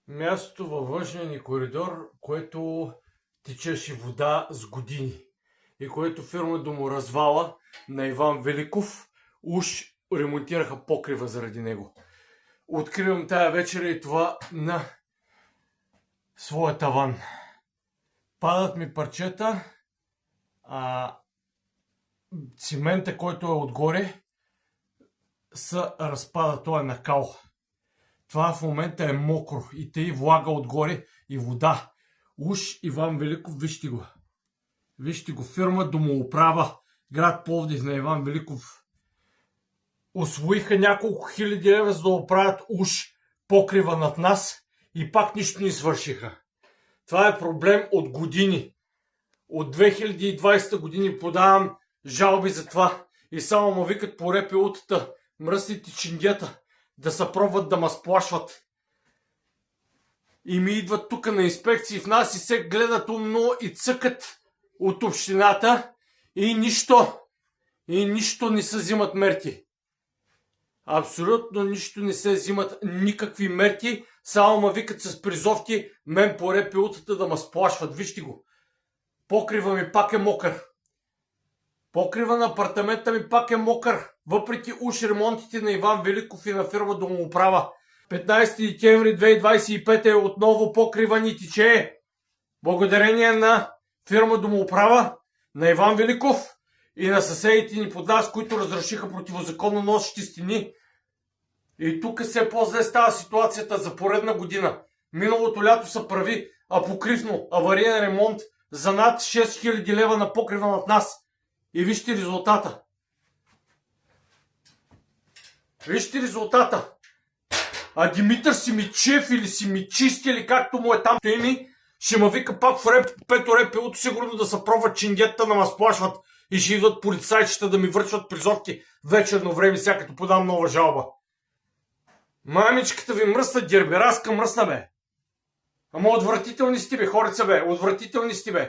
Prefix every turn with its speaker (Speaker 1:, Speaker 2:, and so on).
Speaker 1: Мястото във външния ни коридор, което течеше вода с години и което фирма Доморазвала на Иван Великов уж ремонтираха покрива заради него. Откривам тая вечер и това на своя таван. Падат ми парчета, цимента, който е отгоре, се разпада, той е накал. Това в момента е мокро и тъй влага отгоре и вода. Уж Иван Великов, вижте го. Вижте го, фирма Домоуправа, град Пловдив на Иван Великов. Усвоиха няколко хиляди лева, за да оправят уж покрива над нас и пак нищо не свършиха. Това е проблем от години. От 2020 години подавам жалби за това и само ме викат по РПУ-тата, мръсните чингета, да се пробват да ме сплашват. И ми идват тук на инспекции в нас и се гледат умно и цъкат от общината и нищо не се взимат мерки. Абсолютно нищо не се взимат никакви мерки, само ме викат с призовки мен по РПУ-тата да ме сплашват. Вижте го. Покрива ми пак е мокър. Покрива на апартамента ми пак е мокър, въпреки уж ремонтите на Иван Великов и на фирма Домоуправа. 15 декември 2025 е отново покрива ни тече. Благодарение на фирма Домоуправа, на Иван Великов и на съседите ни под нас, които разрешиха противозаконно носещи стени. И тук все по-зле става ситуацията за поредна година. Миналото лято се прави апокривно авариен ремонт за над 6000 лева на покрива над нас. И вижте резултата. Вижте резултата. А Димитър Симичев или Симичисти, или както му е там име, ще ме вика пак в пето РПУ-то, сигурно да се пробват чингетата да ме сплашват и ще идват полицайчета да ми връчват призовки вечерно време, сега като подам нова жалба. Мамичката ви мръсна, гербераска мръсна, бе. Ама отвратителни сте, бе, хорица, бе. Отвратителни сте, бе.